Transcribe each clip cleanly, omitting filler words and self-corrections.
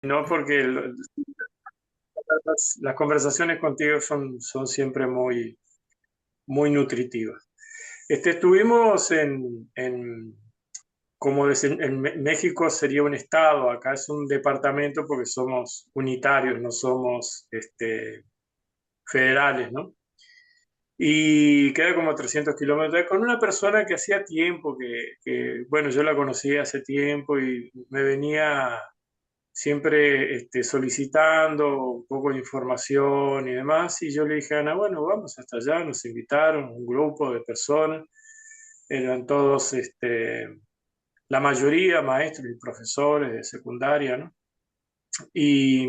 no, porque las conversaciones contigo son siempre muy nutritivas. Estuvimos en México sería un estado, acá es un departamento porque somos unitarios, no somos federales, ¿no? Y queda como 300 kilómetros con una persona que hacía tiempo bueno, yo la conocí hace tiempo y me venía siempre solicitando un poco de información y demás, y yo le dije a Ana, bueno, vamos hasta allá, nos invitaron un grupo de personas, eran todos, la mayoría maestros y profesores de secundaria, ¿no? Y,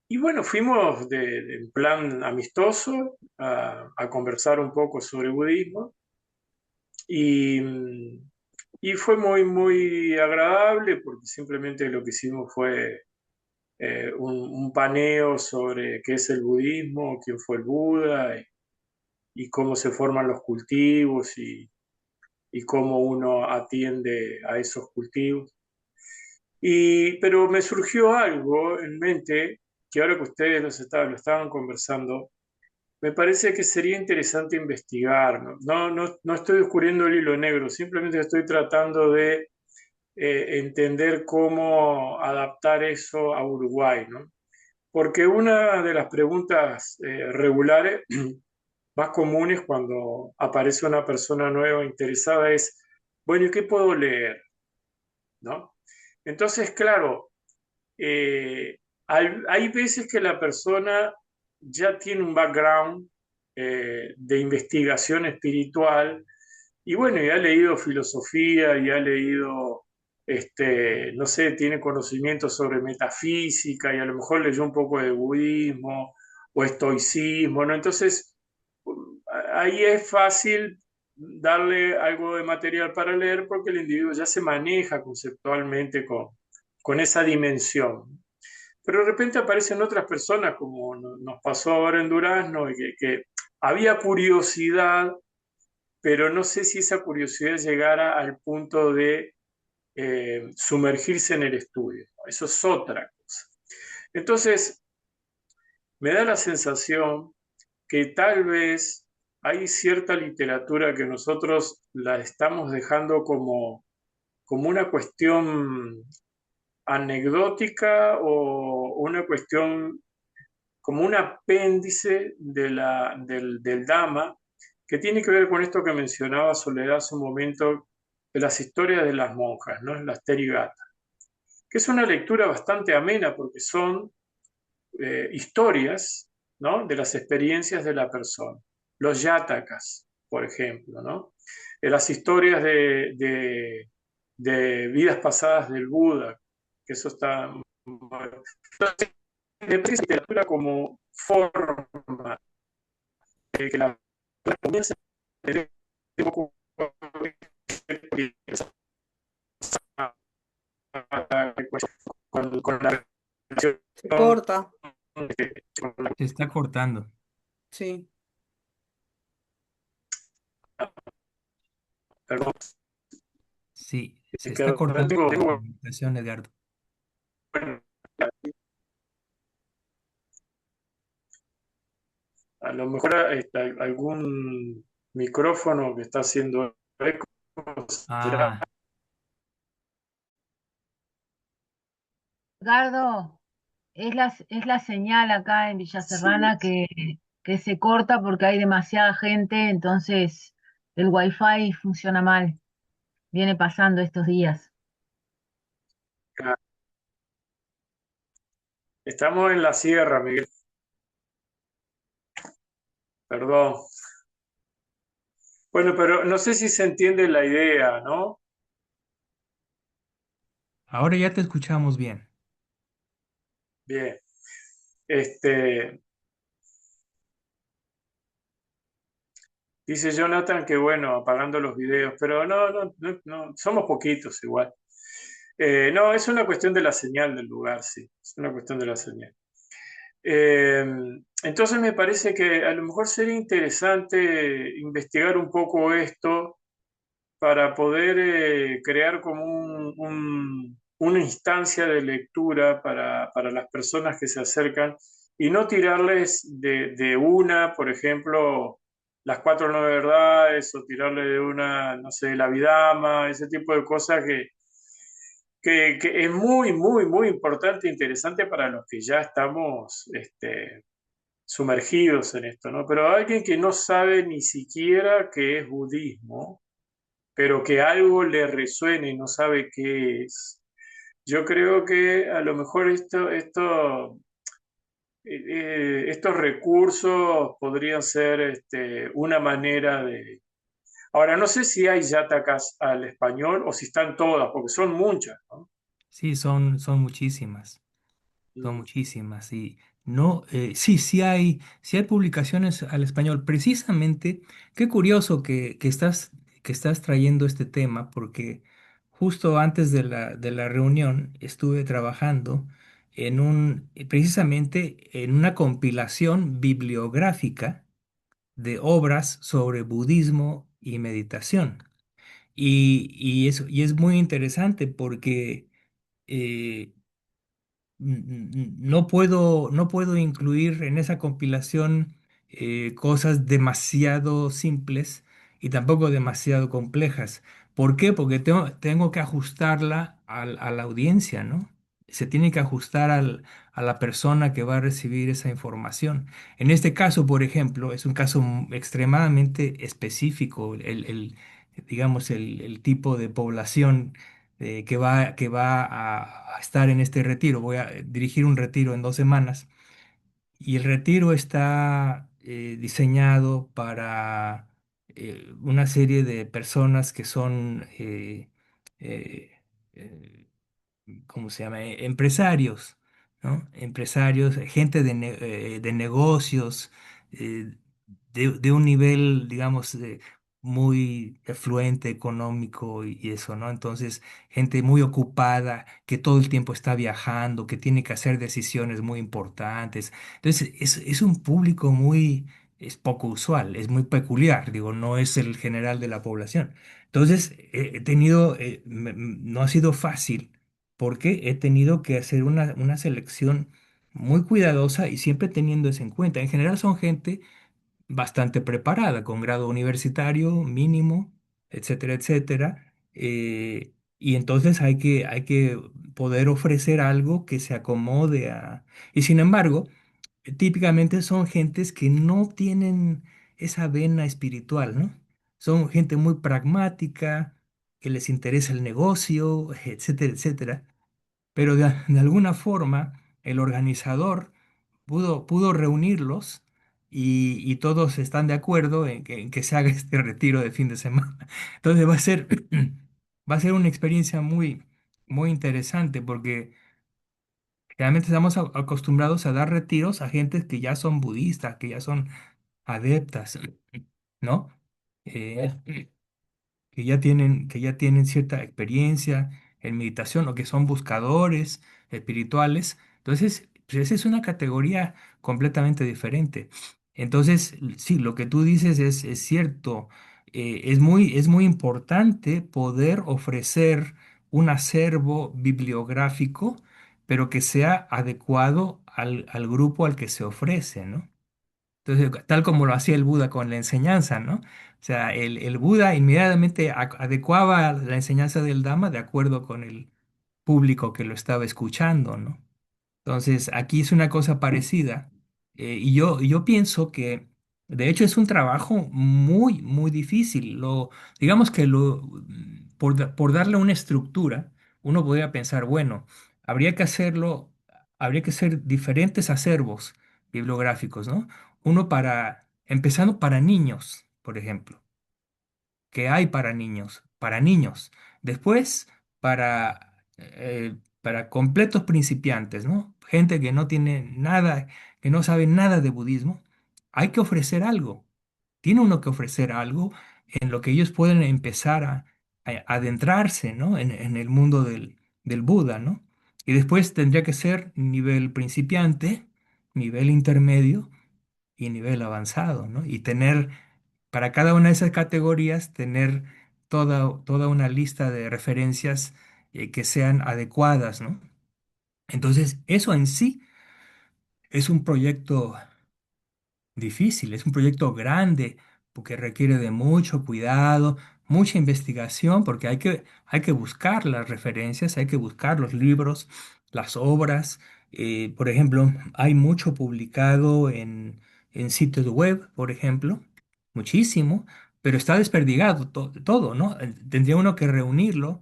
y bueno, fuimos en plan amistoso a conversar un poco sobre budismo y, y fue muy agradable porque simplemente lo que hicimos fue un paneo sobre qué es el budismo, quién fue el Buda y cómo se forman los cultivos y cómo uno atiende a esos cultivos. Pero me surgió algo en mente que ahora que ustedes lo estaban conversando, me parece que sería interesante investigar. No estoy descubriendo el hilo negro, simplemente estoy tratando de entender cómo adaptar eso a Uruguay, ¿no? Porque una de las preguntas regulares más comunes cuando aparece una persona nueva interesada es, bueno, ¿y qué puedo leer? ¿No? Entonces, claro, hay veces que la persona ya tiene un background de investigación espiritual y bueno, ya ha leído filosofía, ya ha leído, no sé, tiene conocimiento sobre metafísica y a lo mejor leyó un poco de budismo o estoicismo, ¿no? Entonces, ahí es fácil darle algo de material para leer porque el individuo ya se maneja conceptualmente con esa dimensión. Pero de repente aparecen otras personas, como nos pasó ahora en Durazno, y que había curiosidad, pero no sé si esa curiosidad llegara al punto de sumergirse en el estudio. Eso es otra cosa. Entonces, me da la sensación que tal vez hay cierta literatura que nosotros la estamos dejando como una cuestión anecdótica o una cuestión como un apéndice del Dhamma, que tiene que ver con esto que mencionaba Soledad hace un momento, de las historias de las monjas, ¿no? Las Therigatas, que es una lectura bastante amena porque son historias, ¿no? De las experiencias de la persona. Los yatakas, por ejemplo, ¿no? Las historias de vidas pasadas del Buda, que eso está... Entonces, me parece literatura como forma que la comienza a tener un poco con la relación, Se corta, con la, Se está cortando. sí. perdón, Sí, se que está ahora cortando la tengo, comunicación, Edgardo. bueno, a lo mejor algún micrófono que está haciendo eco, será. Ah, Edgardo, es la señal acá en Villa Sí. Serrana que se corta porque hay demasiada gente, entonces el wifi funciona mal. Viene pasando estos días. Estamos en la sierra, Miguel, perdón. Bueno, pero no sé si se entiende la idea, ¿no? ahora ya te escuchamos bien. Bien. Este, Dice Jonathan que bueno, apagando los videos, pero no, somos poquitos igual. No, es una cuestión de la señal del lugar, sí, es una cuestión de la señal. Eh, entonces me parece que a lo mejor sería interesante investigar un poco esto para poder crear como una instancia de lectura para las personas que se acercan y no tirarles de una, por ejemplo, las cuatro nueve verdades o tirarle de una, no sé, la Vidama, ese tipo de cosas que es muy, muy, muy importante e interesante para los que ya estamos sumergidos en esto, ¿no? Pero alguien que no sabe ni siquiera qué es budismo, pero que algo le resuene y no sabe qué es. Yo creo que a lo mejor estos recursos podrían ser una manera de... Ahora, no sé si hay yatacas al español o si están todas, porque son muchas, ¿no? Sí, son muchísimas. Son Mm. muchísimas, y no, sí hay publicaciones al español. Precisamente, qué curioso que estás trayendo este tema, porque justo antes de la reunión estuve trabajando precisamente en una compilación bibliográfica de obras sobre budismo y meditación. Y es muy interesante porque eh, no puedo incluir en esa compilación cosas demasiado simples y tampoco demasiado complejas. ¿Por qué? Porque tengo que ajustarla a la audiencia, ¿no? Se tiene que ajustar a la persona que va a recibir esa información. En este caso, por ejemplo, es un caso extremadamente específico, digamos, el tipo de población que va a estar en este retiro. Voy a dirigir un retiro en 2 semanas, y el retiro está diseñado para una serie de personas que son, eh, eh, ¿cómo se llama? Empresarios, ¿no? Empresarios, gente de negocios, eh, de un nivel, digamos, muy afluente económico y eso, ¿no? Entonces, gente muy ocupada, que todo el tiempo está viajando, que tiene que hacer decisiones muy importantes. Entonces, es un público es poco usual, es muy peculiar, digo, no es el general de la población. Entonces, he tenido, no ha sido fácil porque he tenido que hacer una selección muy cuidadosa y siempre teniendo eso en cuenta. En general son gente bastante preparada, con grado universitario mínimo, etcétera, etcétera. Y entonces hay que poder ofrecer algo que se acomode a... Y sin embargo, típicamente son gentes que no tienen esa vena espiritual, ¿no? Son gente muy pragmática, que les interesa el negocio, etcétera, etcétera. Pero de alguna forma el organizador pudo reunirlos, y todos están de acuerdo en que se haga este retiro de fin de semana. Entonces va a ser una experiencia muy, muy interesante, porque realmente estamos acostumbrados a dar retiros a gentes que ya son budistas, que ya son adeptas, ¿no? Eh, que ya tienen cierta experiencia en meditación, o que son buscadores espirituales. Entonces, pues esa es una categoría completamente diferente. Entonces, sí, lo que tú dices es cierto. Es muy importante poder ofrecer un acervo bibliográfico, pero que sea adecuado al grupo al que se ofrece, ¿no? Entonces, tal como lo hacía el Buda con la enseñanza, ¿no? O sea, el Buda inmediatamente adecuaba la enseñanza del Dhamma de acuerdo con el público que lo estaba escuchando, ¿no? Entonces, aquí es una cosa parecida. Y yo pienso que, de hecho, es un trabajo muy, muy difícil. Digamos que por darle una estructura, uno podría pensar, bueno, habría que hacerlo, habría que hacer diferentes acervos bibliográficos, ¿no? Empezando para niños, por ejemplo, que hay para niños, para niños. Después, para completos principiantes, ¿no? Gente que no tiene nada, que no sabe nada de budismo. Hay que ofrecer algo. Tiene uno que ofrecer algo en lo que ellos pueden empezar a adentrarse, ¿no? En el mundo del Buda, ¿no? Y después tendría que ser nivel principiante, nivel intermedio y nivel avanzado, ¿no? Y tener, para cada una de esas categorías, tener toda una lista de referencias que sean adecuadas, ¿no? Entonces, eso en sí es un proyecto difícil, es un proyecto grande porque requiere de mucho cuidado, mucha investigación, porque hay que buscar las referencias, hay que buscar los libros, las obras. Por ejemplo, hay mucho publicado en sitios web, por ejemplo, muchísimo, pero está desperdigado todo, ¿no? Tendría uno que reunirlo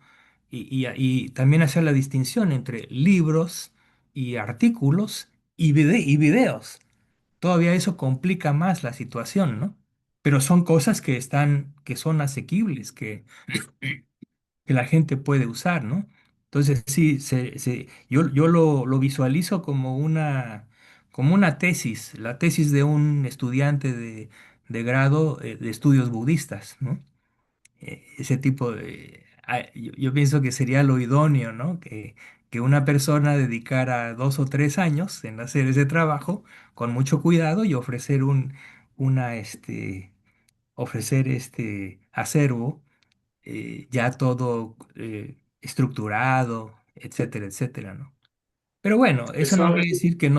y también hacer la distinción entre libros y artículos y videos. Todavía eso complica más la situación, ¿no? Pero son cosas que son asequibles, que la gente puede usar, ¿no? Entonces, sí, yo lo visualizo como una tesis, la tesis de un estudiante de grado de estudios budistas, ¿no? Ese tipo de... yo pienso que sería lo idóneo, ¿no? Que una persona dedicara 2 o 3 años en hacer ese trabajo con mucho cuidado y ofrecer ofrecer este acervo ya todo estructurado, etcétera, etcétera, ¿no? Pero bueno, eso no Eso, quiere decir que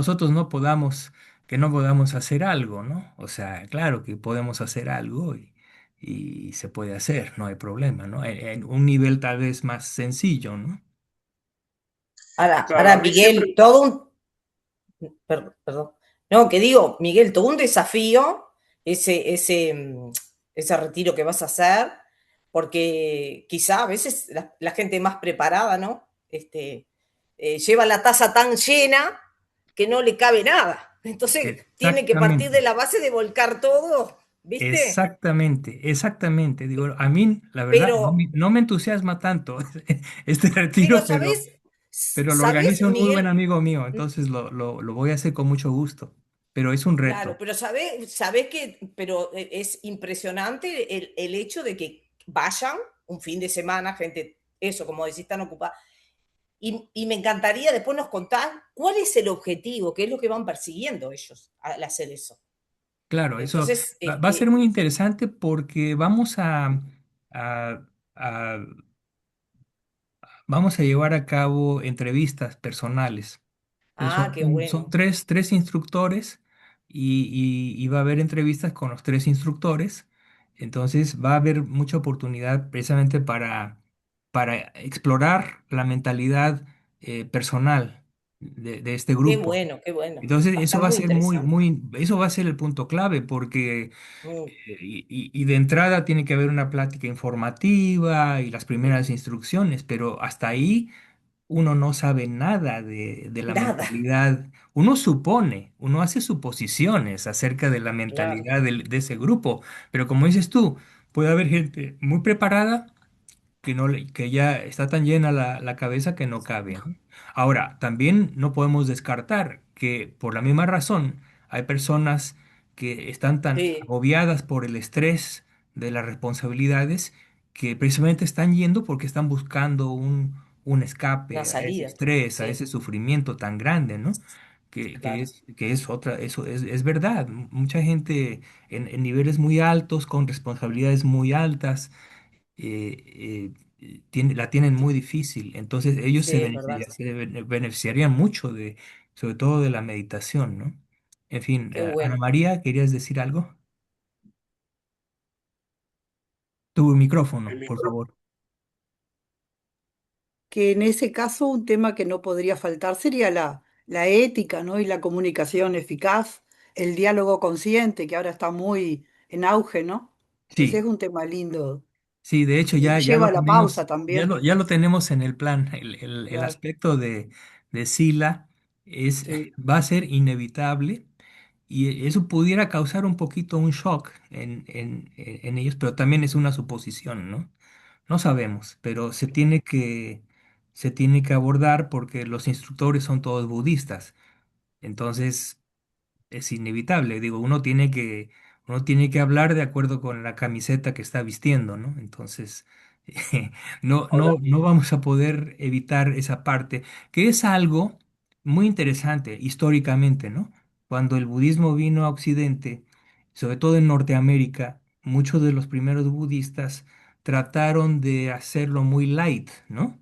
no podamos hacer algo, ¿no? O sea, claro que podemos hacer algo y se puede hacer, no hay problema, ¿no? En un nivel tal vez más sencillo, ¿no? claro, Ahora, a mí siempre, Miguel, todo perdón. No, que digo, Miguel, todo un desafío ese retiro que vas a hacer, porque quizá a veces la gente más preparada, ¿no? Lleva la taza tan llena que no le cabe nada. Entonces tiene que partir de Exactamente, la base de volcar todo, ¿viste? exactamente. Digo, a mí, la verdad, Pero, no me entusiasma tanto este pero retiro, pero lo ¿sabés, organiza un muy buen Miguel? amigo mío, entonces lo voy a hacer con mucho gusto, pero es un Claro, reto. pero sabés que, pero es impresionante el hecho de que vayan un fin de semana, gente, eso, como decís, tan ocupada. Y me encantaría después nos contar cuál es el objetivo, qué es lo que van persiguiendo ellos al hacer eso. Claro, eso Entonces, va a ser muy interesante porque a- a- vamos a llevar a cabo entrevistas personales. qué Son bueno, tres instructores y va a haber entrevistas con los tres instructores. Entonces va a haber mucha oportunidad precisamente para explorar la mentalidad personal de este qué grupo. bueno, qué bueno. Entonces Va a eso estar va a muy ser interesante. eso va a ser el punto clave porque Mm, y de entrada tiene que haber una plática informativa y las primeras instrucciones, pero hasta ahí uno no sabe nada de la nada, mentalidad. Uno supone, uno hace suposiciones acerca de la claro. mentalidad de ese grupo, pero como dices tú, puede haber gente muy preparada que ya está tan llena la cabeza que no cabe, ¿no? Ahora, también no podemos descartar que por la misma razón hay personas que están tan Sí, agobiadas por el estrés de las responsabilidades que precisamente están yendo porque están buscando un una escape a ese salida. estrés, a Sí, ese sufrimiento tan grande, ¿no? claro. Que es otra, eso es verdad. Mucha gente en niveles muy altos, con responsabilidades muy altas, la tienen muy difícil. Entonces ellos Sí, es verdad. beneficiarían mucho sobre todo de la meditación, ¿no? En fin, Qué Ana bueno. María, ¿querías decir algo? Tu micrófono, el por micro- favor. Que en ese caso un tema que no podría faltar sería la ética, ¿no? Y la comunicación eficaz, el diálogo consciente, que ahora está muy en auge, ¿no? Ese es Sí, un tema lindo. sí, de hecho Y ya lo lleva a la pausa tenemos, también. ya lo tenemos en el plan. El Claro, aspecto de Sila sí, va a ser inevitable. Y eso pudiera causar un poquito un shock en ellos, pero también es una suposición, ¿no? No sabemos, pero se tiene que abordar porque los instructores son todos budistas. Entonces, es inevitable. Digo, uno tiene que hablar de acuerdo con la camiseta que está vistiendo, ¿no? Entonces, no vamos a poder evitar esa parte, que es algo muy interesante históricamente, ¿no? Cuando el budismo vino a Occidente, sobre todo en Norteamérica, muchos de los primeros budistas trataron de hacerlo muy light, ¿no?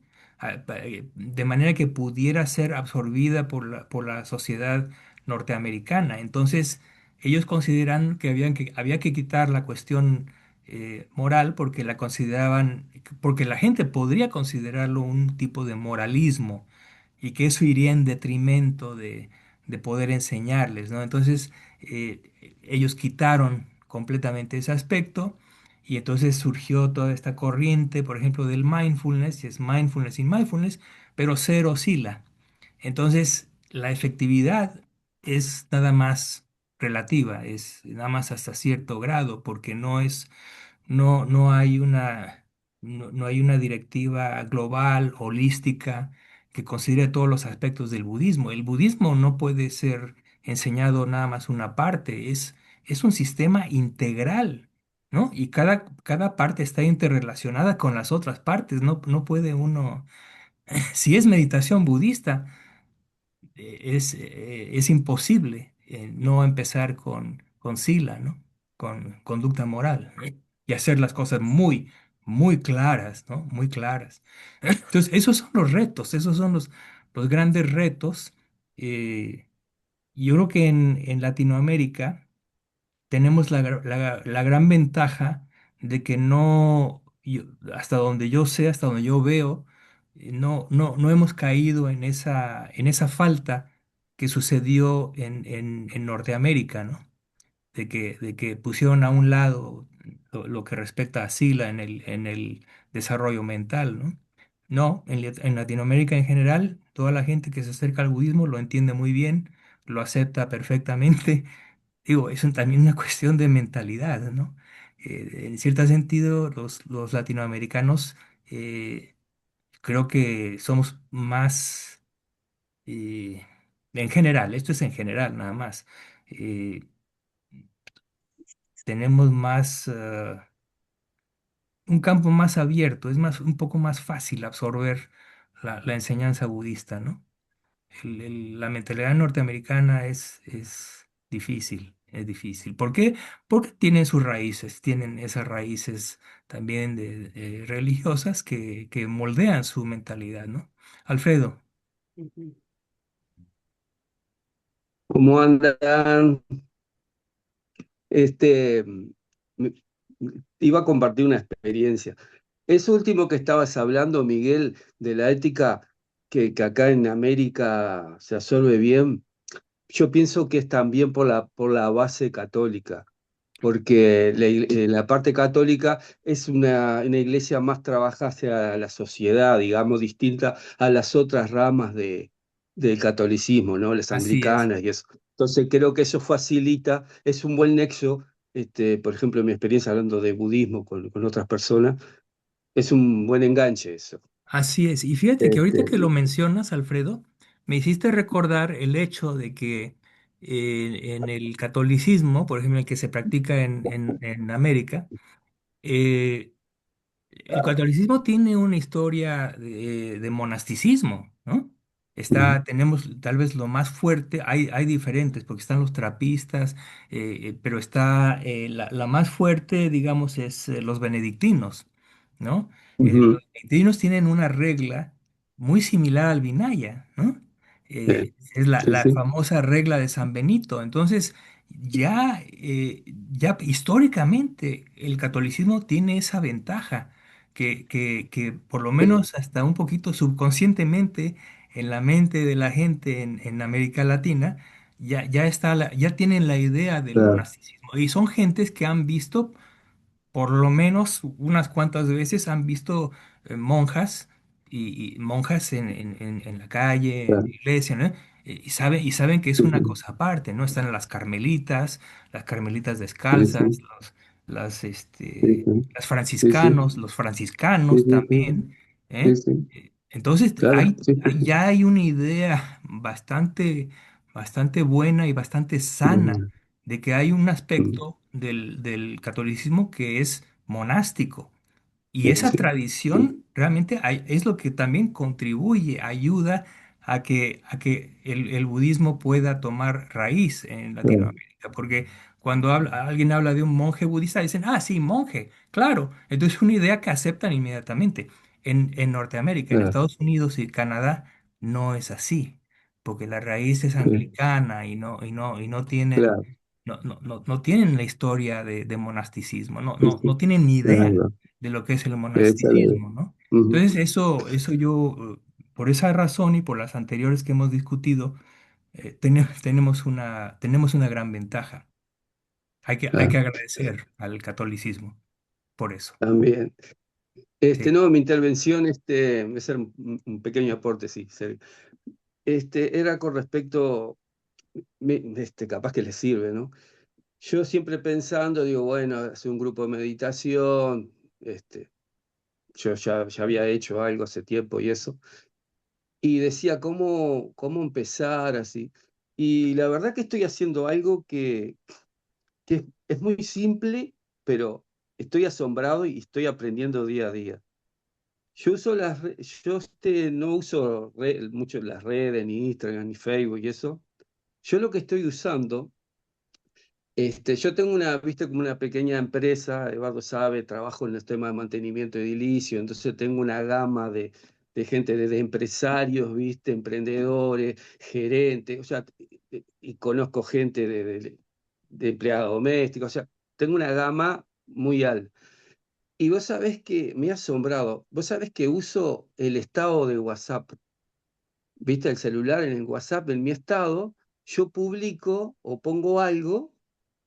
de manera que pudiera ser absorbida por la sociedad norteamericana. Entonces, ellos consideran que había que quitar la cuestión moral porque la consideraban, porque la gente podría considerarlo un tipo de moralismo y que eso iría en detrimento de poder enseñarles, ¿no? Entonces, ellos quitaron completamente ese aspecto y entonces surgió toda esta corriente, por ejemplo, del mindfulness, y es mindfulness y mindfulness, pero cero oscila. Entonces, la efectividad es nada más relativa, es nada más hasta cierto grado, porque no hay no hay una directiva global, holística, que considere todos los aspectos del budismo. El budismo no puede ser enseñado nada más una parte, es un sistema integral, ¿no? Y cada parte está interrelacionada con las otras partes, no puede uno, si es meditación budista, es imposible no empezar con sila, ¿no? Con conducta moral, ¿no? Y hacer las cosas muy claras, ¿no? Muy claras. Entonces, esos son los retos, esos son los grandes retos. Yo creo que en Latinoamérica tenemos la gran ventaja de que hasta donde yo sé, hasta donde yo veo, no hemos caído en esa falta que sucedió en Norteamérica, ¿no? De que pusieron a un lado lo que respecta a Sila en el desarrollo mental, ¿no? No, en Latinoamérica en general, toda la gente que se acerca al budismo lo entiende muy bien, lo acepta perfectamente. Digo, también una cuestión de mentalidad, ¿no? En cierto sentido, los latinoamericanos creo que somos más, eh, en general, esto es en general nada más, eh, tenemos más, un campo más abierto, es más, un poco más fácil absorber la enseñanza budista, ¿no? La mentalidad norteamericana es difícil, es difícil. ¿Por qué? Porque tienen sus raíces, tienen esas raíces también religiosas que moldean su mentalidad, ¿no? Alfredo, ¿Cómo andan? Este, me- iba a compartir una experiencia. Eso último que estabas hablando, Miguel, de la ética que acá en América se absorbe bien, yo pienso que es también por la base católica, porque la parte católica es una iglesia más trabaja hacia la sociedad, digamos, distinta a las otras ramas del catolicismo, ¿no? Las así es. anglicanas y eso. Entonces creo que eso facilita, es un buen nexo, por ejemplo, en mi experiencia hablando de budismo con otras personas, es un buen enganche eso. Así es. Y fíjate que ahorita Este, que lo mencionas, Alfredo, me hiciste recordar el hecho de que en el catolicismo, por ejemplo, el que se practica en América, eh, el catolicismo tiene una historia de monasticismo, ¿no? Tenemos tal vez lo más fuerte, hay diferentes, porque están los trapistas, pero está la más fuerte, digamos, es los benedictinos, ¿no? ujú, Los benedictinos tienen una regla muy similar al Vinaya, ¿no? Es sí, la sí, famosa regla de San Benito. Entonces, ya históricamente el catolicismo tiene esa ventaja que por lo sí, menos hasta un poquito subconscientemente en la mente de la gente en América Latina, ya tienen la idea del claro, monasticismo. Y son gentes que han visto por lo menos unas cuantas veces han visto monjas y monjas en la calle, en la claro, iglesia, ¿no? Y saben que es sí, una sí, cosa aparte, ¿no? Están las carmelitas sí, descalzas, sí, las, sí, este, sí, las sí, sí, franciscanos, los sí, franciscanos sí, también, sí, ¿eh? sí, Entonces, claro, sí, sí, sí. ya hay una idea bastante buena y bastante sana Mm, de que hay un mm, aspecto del catolicismo que es monástico. Y sí, esa sí, sí, tradición realmente es lo que también contribuye, ayuda a que el budismo pueda tomar raíz en claro, Latinoamérica. Porque cuando alguien habla de un monje budista, dicen, ah, sí, monje, claro. Entonces es una idea que aceptan inmediatamente. En Norteamérica, en Claro, Estados Unidos y Canadá, no es así, porque la raíz es sí, anglicana y no tienen, claro, no tienen la historia de monasticismo, sí, no sí, tienen ni es idea verdad. de lo que es el Esa es la idea. monasticismo, ¿no? Ujú, Entonces, eso yo, por esa razón y por las anteriores que hemos discutido, tenemos una gran ventaja. Hay que claro, agradecer al catolicismo por eso. también. Sí. No, mi intervención, voy a hacer un pequeño aporte, sí, Sergio. Era con respecto, capaz que les sirve, ¿no? Yo siempre pensando, digo, bueno, hacer un grupo de meditación, yo ya había hecho algo hace tiempo y eso, y decía, ¿cómo empezar así? Y la verdad que estoy haciendo algo que es muy simple, pero estoy asombrado y estoy aprendiendo día a día. Yo no uso mucho las redes, ni Instagram, ni Facebook y eso. Yo lo que estoy usando, yo tengo viste, como una pequeña empresa, Eduardo sabe, trabajo en el tema de mantenimiento edilicio, entonces tengo una gama de gente, desde empresarios, viste, emprendedores, gerentes, o sea, y conozco gente de empleada doméstica, o sea, tengo una gama muy alta. Y vos sabés que me ha asombrado, vos sabés que uso el estado de WhatsApp, viste, el celular en el WhatsApp, en mi estado, yo publico o pongo algo,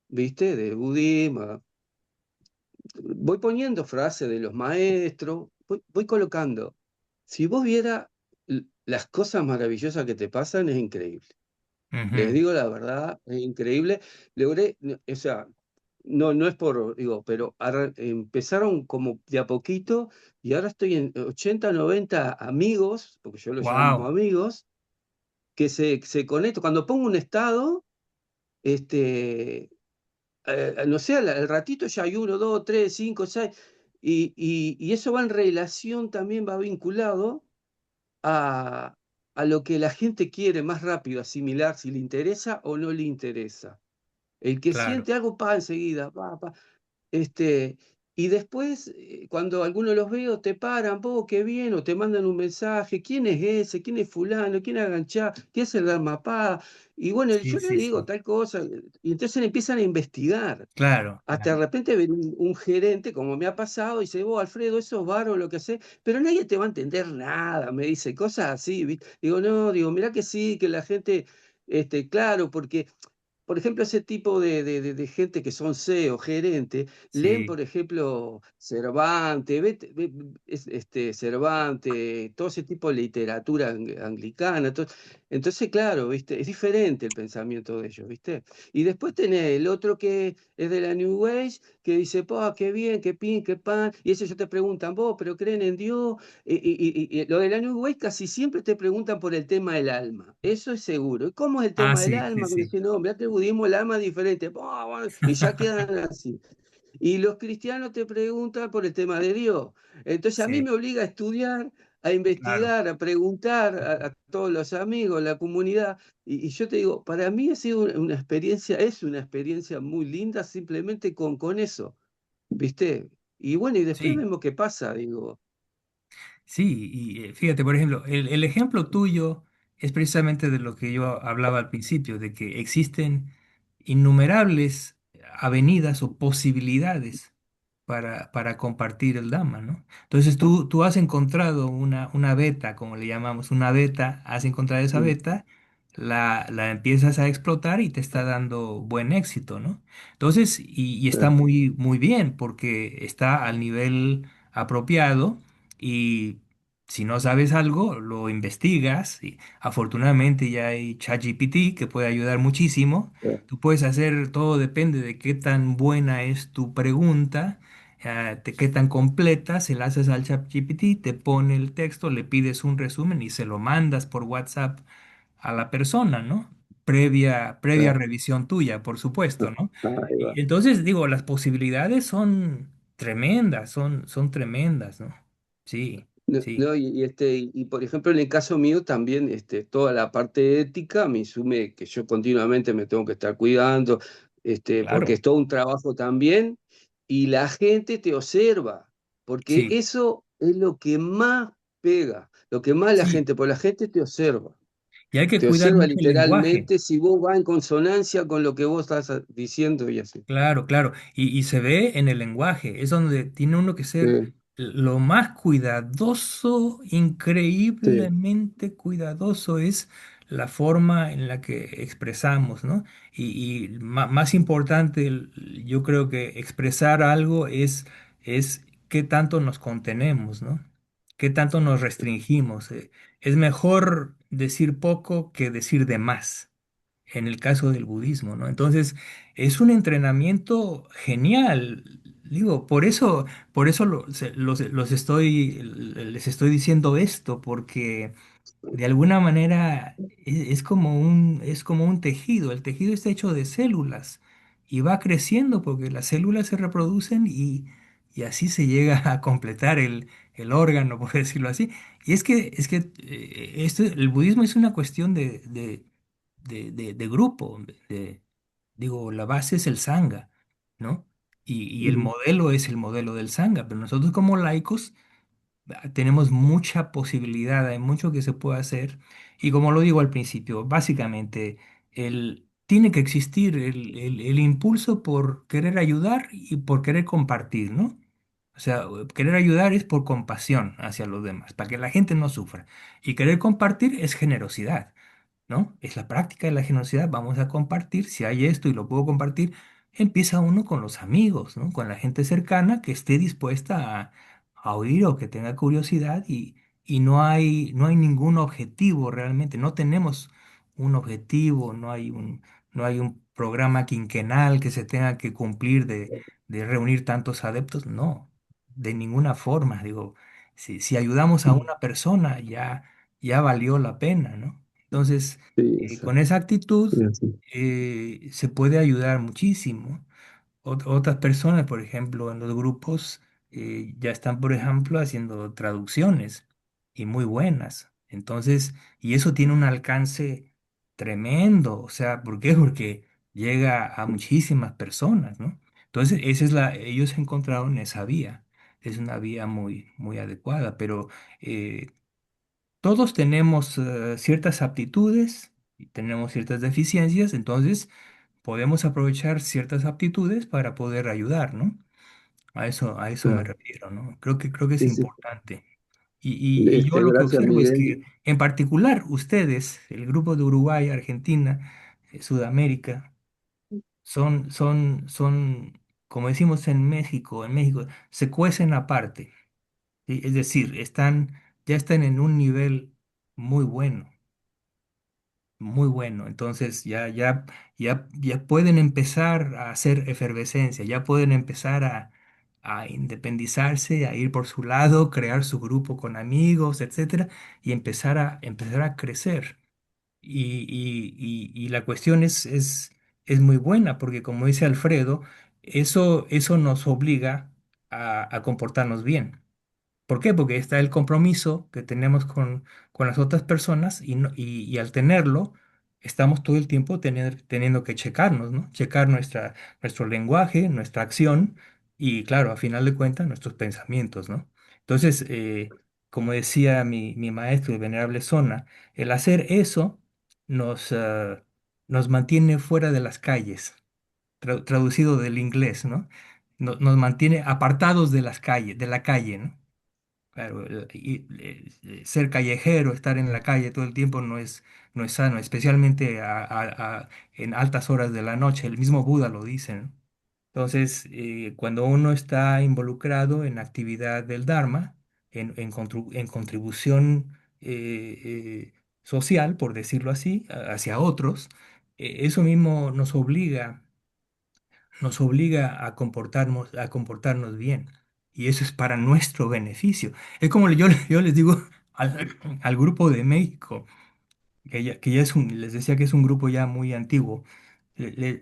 viste, de budismo, voy poniendo frases de los maestros, voy colocando. Si vos viera las cosas maravillosas que te pasan, es increíble. Les Ujú. digo la verdad, es increíble. Logré, o sea, no es por, digo, pero empezaron como de a poquito y ahora estoy en 80, 90 amigos, porque yo los llamo Wow. amigos, que se conectan. Cuando pongo un estado, este, no sé, al ratito ya hay uno, dos, tres, cinco, seis, y eso va en relación, también va vinculado a, a lo que la gente quiere más rápido asimilar, si le interesa o no le interesa. El que Claro. siente algo, pa, enseguida, pa. Este, y después, cuando algunos los veo, te paran, vos, qué bien, o te mandan un mensaje, ¿quién es ese? ¿Quién es fulano? ¿Quién es Aganchá? ¿Qué es el Dharmapá? Y bueno, Sí, yo le sí, digo sí. tal cosa, y entonces empiezan a investigar. Claro, Hasta de claro. repente ven un gerente, como me ha pasado, y dice, vos, Alfredo, eso es bárbaro lo que haces, pero nadie te va a entender nada, me dice, cosas así, ¿viste? Digo, no, digo, mirá que sí, que la gente, claro, porque por ejemplo, ese tipo de gente que son CEO, gerentes, leen, Sí, por ejemplo, Cervantes, Cervantes, todo ese tipo de literatura anglicana. Entonces, claro, ¿viste? Es diferente el pensamiento de ellos, ¿viste? Y después tenés el otro que es de la New Age, que dice, pa, qué bien, qué pin, qué pan, y ellos ya te preguntan, vos, pero creen en Dios, y lo de la New Age casi siempre te preguntan por el tema del alma, eso es seguro. ¿Y cómo es el tema del sí, sí, alma? Que sí. dicen, no, mira que el budismo, el alma es diferente. Buah, buah, y ya quedan así. Y los cristianos te preguntan por el tema de Dios. Entonces a mí Sí, me obliga a estudiar, a claro. investigar, a preguntar a todos los amigos, la comunidad. Y yo te digo, para mí ha sido una experiencia, es una experiencia muy linda simplemente con eso, ¿viste? Y bueno, y después Sí, vemos qué pasa, digo. sí. Y fíjate, por ejemplo, el ejemplo tuyo es precisamente de lo que yo hablaba al principio, de que existen innumerables avenidas o posibilidades para compartir el Dhamma, ¿no? Entonces tú has encontrado una beta, como le llamamos, una beta, has encontrado esa Mm, beta, la empiezas a explotar y te está dando buen éxito, ¿no? Entonces, y está claro, muy, muy bien porque está al nivel apropiado y si no sabes algo, lo investigas. Y afortunadamente ya hay ChatGPT que puede ayudar muchísimo. claro, Tú puedes hacer, todo depende de qué tan buena es tu pregunta, qué tan completa, se la haces al ChatGPT, te pone el texto, le pides un resumen y se lo mandas por WhatsApp a la persona, ¿no? Previa claro. revisión tuya, por supuesto, ¿no? Ahí va. Y entonces, digo, las posibilidades son tremendas, son tremendas, ¿no? Sí, No, sí, no, y, por ejemplo, en el caso mío también, toda la parte ética me insume que yo continuamente me tengo que estar cuidando, porque claro, es todo un trabajo también, y la gente te observa, porque sí, eso es lo que más pega, lo que más la Sí, gente, porque la gente y hay que te cuidar observa mucho el lenguaje. literalmente si vos vas en consonancia con lo que vos estás diciendo y así. Claro, claro. Y se ve en el lenguaje. Es donde tiene uno que ser Sí, lo más cuidadoso, sí, increíblemente cuidadoso es la forma en la que expresamos, ¿no? Y más importante, yo creo que expresar algo es qué tanto nos contenemos, ¿no? Qué tanto nos restringimos. Es mejor decir poco que decir de más en el caso del budismo, ¿no? Entonces, es un entrenamiento genial. Digo, por eso les estoy diciendo esto, porque de alguna manera es como un tejido. El tejido está hecho de células y va creciendo porque las células se reproducen y así se llega a completar el órgano, por decirlo así. Y el budismo es una cuestión de grupo. Digo, la base es el Sangha, ¿no? Y el mm, modelo es el modelo del Sangha, pero nosotros como laicos tenemos mucha posibilidad, hay mucho que se puede hacer. Y como lo digo al principio, básicamente tiene que existir el impulso por querer ayudar y por querer compartir, ¿no? O sea, querer ayudar es por compasión hacia los demás, para que la gente no sufra. Y querer compartir es generosidad, ¿no? Es la práctica de la generosidad. Vamos a compartir. Si hay esto y lo puedo compartir, empieza uno con los amigos, ¿no? Con la gente cercana que esté dispuesta a oír o que tenga curiosidad y no hay ningún objetivo realmente. No tenemos un objetivo, no hay un programa quinquenal que se tenga que cumplir de reunir tantos adeptos. No, de ninguna forma. Digo, si ayudamos a mm, una persona, ya valió la pena, ¿no? Entonces, sí, con exacto, esa actitud es así. se puede ayudar muchísimo. Otras personas, por ejemplo, en los grupos ya están, por ejemplo, haciendo traducciones y muy buenas. Entonces, y eso tiene un alcance tremendo. O sea, ¿por qué? Porque llega a muchísimas personas, ¿no? Entonces, ellos encontraron esa vía. Es una vía muy adecuada, pero eh, todos tenemos ciertas aptitudes y tenemos ciertas deficiencias, entonces podemos aprovechar ciertas aptitudes para poder ayudar, ¿no? A eso me Claro. refiero, ¿no? Creo que es Sí, sí. importante. Y yo lo que Gracias, observo es Miguel. que, en particular, ustedes, el grupo de Uruguay, Argentina, Sudamérica, como decimos en México, se cuecen aparte, ¿sí? Es decir, ya están en un nivel muy bueno. Muy bueno, entonces ya pueden empezar a hacer efervescencia, ya pueden empezar a independizarse, a ir por su lado, crear su grupo con amigos, etcétera, y empezar a crecer. Y la cuestión es muy buena, porque como dice Alfredo, eso nos obliga a comportarnos bien. ¿Por qué? Porque está el compromiso que tenemos con las otras personas y al tenerlo, estamos todo el tiempo teniendo que checarnos, ¿no? Checar nuestro lenguaje, nuestra acción y, claro, a final de cuentas, nuestros pensamientos, ¿no? Entonces, como decía mi maestro, el venerable Sona, el hacer eso nos mantiene fuera de las calles, traducido del inglés, ¿no? Nos mantiene apartados de las calles, de la calle, ¿no? Claro, ser callejero, estar en la calle todo el tiempo no es sano, especialmente en altas horas de la noche. El mismo Buda lo dice, ¿no? Entonces, cuando uno está involucrado en actividad del Dharma, en contribución social, por decirlo así, hacia otros, eso mismo nos obliga a comportarnos bien. Y eso es para nuestro beneficio. Es como yo les digo al grupo de México, que ya les decía que es un grupo ya muy antiguo.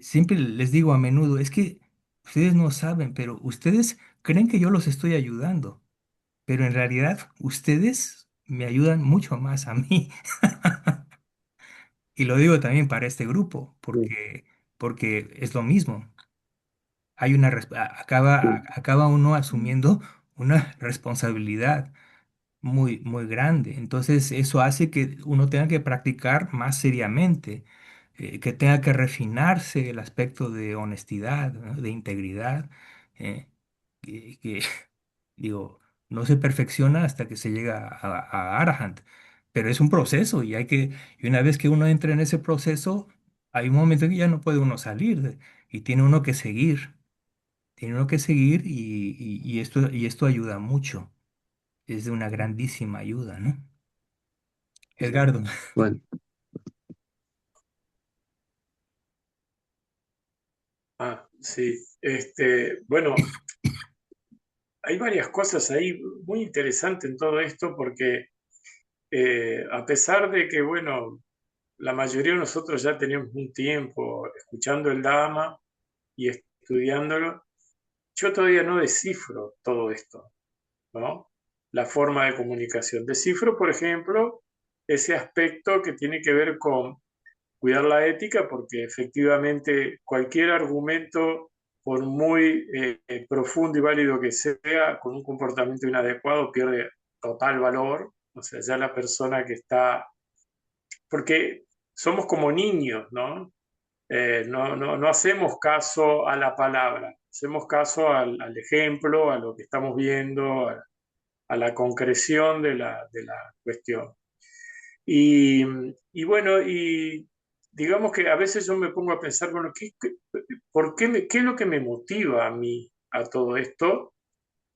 Siempre les digo a menudo, es que ustedes no saben, pero ustedes creen que yo los estoy ayudando, pero en realidad ustedes me ayudan mucho más a mí. Y lo digo también para este grupo, Sí, porque es lo mismo. Hay acaba sí, uno asumiendo una responsabilidad muy, muy grande. Entonces, eso hace que uno tenga que practicar más seriamente, que tenga que refinarse el aspecto de honestidad, ¿no? De integridad, que, digo, no se perfecciona hasta que se llega a Arahant, pero es un proceso y una vez que uno entra en ese proceso, hay un momento en que ya no puede uno salir y tiene uno que seguir y esto ayuda mucho, es de una grandísima ayuda, ¿no? Edgardo. Bueno, Sí. Bueno, hay varias cosas ahí muy interesantes en todo esto porque a pesar de que, bueno, la mayoría de nosotros ya teníamos un tiempo escuchando el Dhamma y estudiándolo, yo todavía no descifro todo esto, ¿no? La forma de comunicación. Descifro, por ejemplo, ese aspecto que tiene que ver con cuidar la ética, porque efectivamente cualquier argumento, por muy profundo y válido que sea, con un comportamiento inadecuado pierde total valor. O sea, ya la persona que está, porque somos como niños, ¿no? No hacemos caso a la palabra, hacemos caso al ejemplo, a lo que estamos viendo, a la concreción de la cuestión. Y, y bueno, y digamos que a veces yo me pongo a pensar, bueno, ¿por qué, qué es lo que me motiva a mí a todo esto?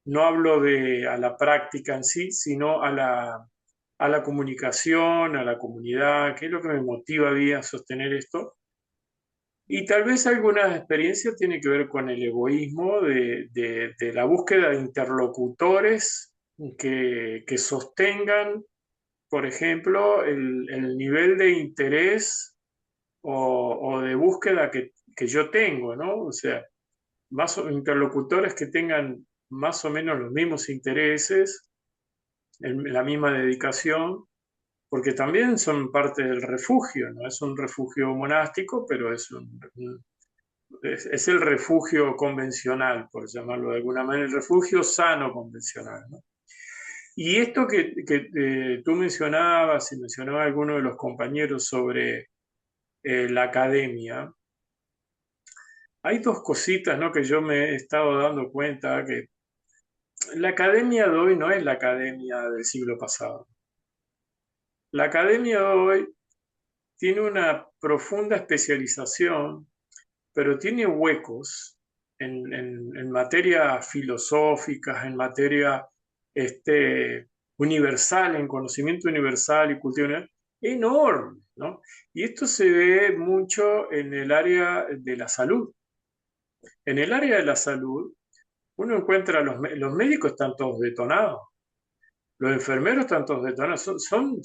No hablo de a la práctica en sí, sino a la comunicación, a la comunidad, ¿qué es lo que me motiva a mí a sostener esto? Y tal vez algunas experiencias tienen que ver con el egoísmo de la búsqueda de interlocutores que sostengan, por ejemplo, el nivel de interés o de búsqueda que yo tengo, ¿no? O sea, interlocutores que tengan más o menos los mismos intereses, la misma dedicación, porque también son parte del refugio, ¿no? Es un refugio monástico, pero es el refugio convencional, por llamarlo de alguna manera, el refugio sano convencional, ¿no? Y esto que tú mencionabas y mencionaba alguno de los compañeros sobre la academia, hay dos cositas, ¿no? Que yo me he estado dando cuenta que la academia de hoy no es la academia del siglo pasado. La academia de hoy tiene una profunda especialización, pero tiene huecos en materia filosóficas, en materia universal, en conocimiento universal y cultura universal, enorme, ¿no? Y esto se ve mucho en el área de la salud. En el área de la salud, uno encuentra los médicos están todos detonados, los enfermeros están todos detonados, son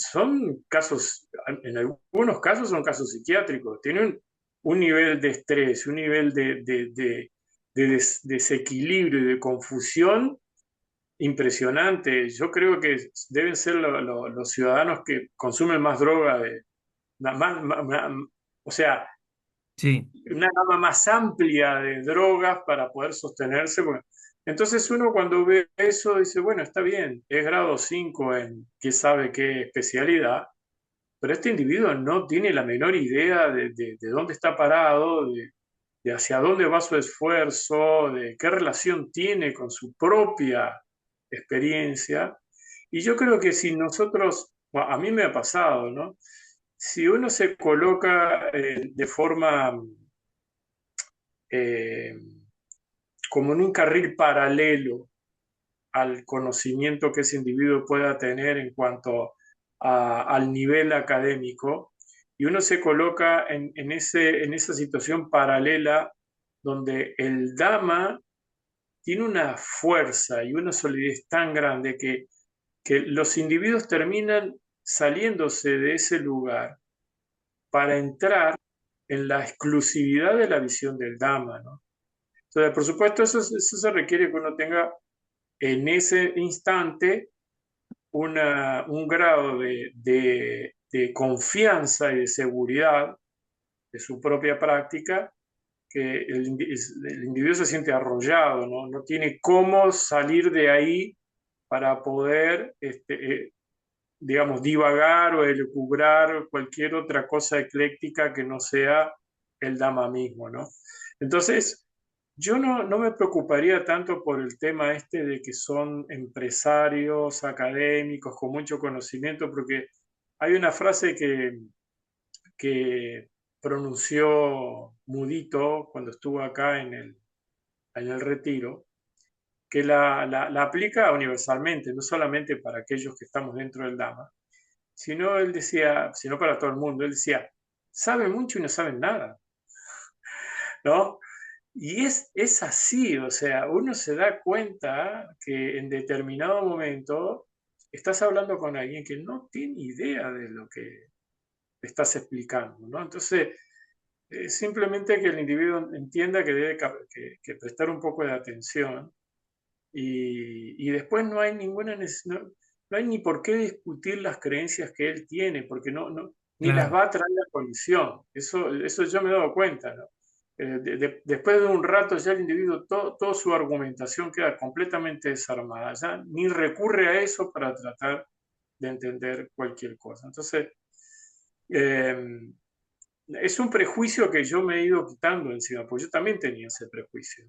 casos, en algunos casos son casos psiquiátricos, tienen un nivel de estrés, un nivel de desequilibrio y de confusión impresionante. Yo creo que deben ser los ciudadanos que consumen más droga, o sea, Sí, una gama más amplia de drogas para poder sostenerse. Bueno, entonces uno cuando ve eso dice, bueno, está bien, es grado 5 en qué sabe qué especialidad, pero este individuo no tiene la menor idea de dónde está parado, de hacia dónde va su esfuerzo, de qué relación tiene con su propia experiencia. Y yo creo que si nosotros, bueno, a mí me ha pasado, ¿no? Si uno se coloca de forma eh, como en un carril paralelo al conocimiento que ese individuo pueda tener en cuanto al nivel académico, y uno se coloca en esa situación paralela donde el Dhamma tiene una fuerza y una solidez tan grande que los individuos terminan saliéndose de ese lugar para entrar en la exclusividad de la visión del Dhamma, ¿no? Entonces, por supuesto, eso se requiere que uno tenga en ese instante un grado de confianza y de seguridad de su propia práctica que el individuo se siente arrollado, ¿no? No tiene cómo salir de ahí para poder, digamos, divagar o elucubrar cualquier otra cosa ecléctica que no sea el Dhamma mismo, ¿no? Entonces, yo no me preocuparía tanto por el tema este de que son empresarios, académicos, con mucho conocimiento, porque hay una frase que pronunció Mudito cuando estuvo acá en el retiro, que la aplica universalmente, no solamente para aquellos que estamos dentro del Dhamma, sino él decía, sino para todo el mundo, él decía, saben mucho y no saben nada, ¿no? Y es así, o sea, uno se da cuenta que en determinado momento estás hablando con alguien que no tiene idea de lo que estás explicando, ¿no? Entonces, simplemente que el individuo entienda que debe que prestar un poco de atención y después no hay ninguna no hay ni por qué discutir las creencias que él tiene, porque ni las Claro, va a traer a colisión. Eso yo me he dado cuenta, ¿no? Después de un rato ya el individuo, toda su argumentación queda completamente desarmada, ya ni recurre a eso para tratar de entender cualquier cosa. Entonces, eh, es un prejuicio que yo me he ido quitando encima, porque yo también tenía ese prejuicio.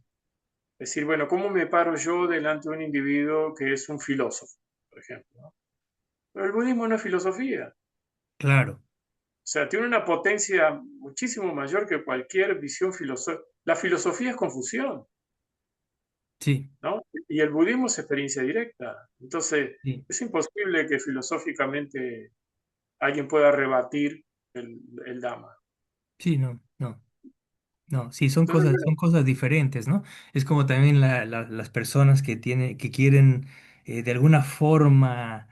Es decir, bueno, ¿cómo me paro yo delante de un individuo que es un filósofo, por ejemplo? ¿No? Pero el budismo no es filosofía. claro, O sea, tiene una potencia muchísimo mayor que cualquier visión filosófica. La filosofía es confusión, sí, ¿no? Y el budismo es experiencia directa. Entonces, sí, es imposible que filosóficamente alguien pueda rebatir el Dhamma. sí, no, no. No, sí, Entonces, bueno, son cosas diferentes, ¿no? Es como también las personas que quieren de alguna forma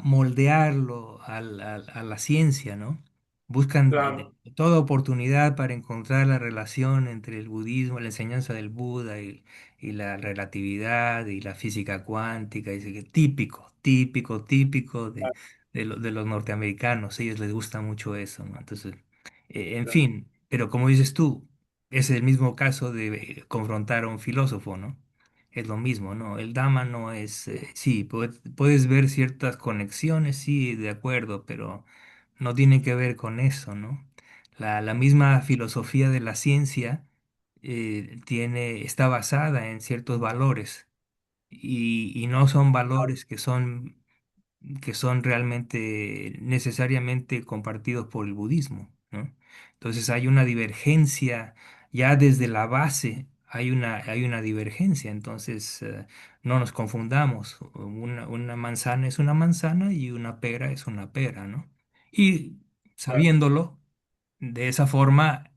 moldearlo a la ciencia, ¿no? Buscan claro, toda oportunidad para encontrar la relación entre el budismo, la enseñanza del Buda y la relatividad y la física cuántica, y típico, típico, típico claro, de los norteamericanos, a ellos les gusta mucho eso, ¿no? Entonces, en claro. fin, pero como dices tú, es el mismo caso de confrontar a un filósofo, ¿no? Es lo mismo, ¿no? El Dhamma no es, sí, puedes ver ciertas conexiones, sí, de acuerdo, pero no tiene que ver con eso, ¿no? La misma filosofía de la ciencia está basada en ciertos valores y no son valores que son realmente necesariamente compartidos por el budismo, ¿no? Entonces hay una divergencia, ya desde la base hay una divergencia, entonces no nos confundamos, una manzana es una manzana y una pera es una pera, ¿no? Y Claro. sabiéndolo, de esa forma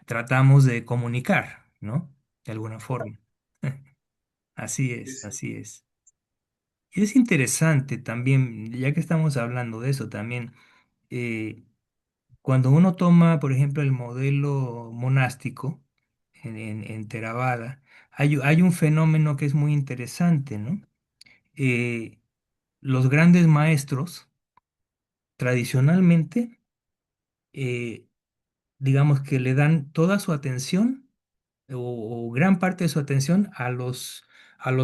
tratamos de comunicar, ¿no? De alguna forma. Así Sí, es, sí. así es. Y es interesante también, ya que estamos hablando de eso también, eh, cuando uno toma, por ejemplo, el modelo monástico en Theravada, hay un fenómeno que es muy interesante, ¿no? Eh, los grandes maestros, tradicionalmente, eh, digamos que le dan toda su atención o gran parte de su atención a los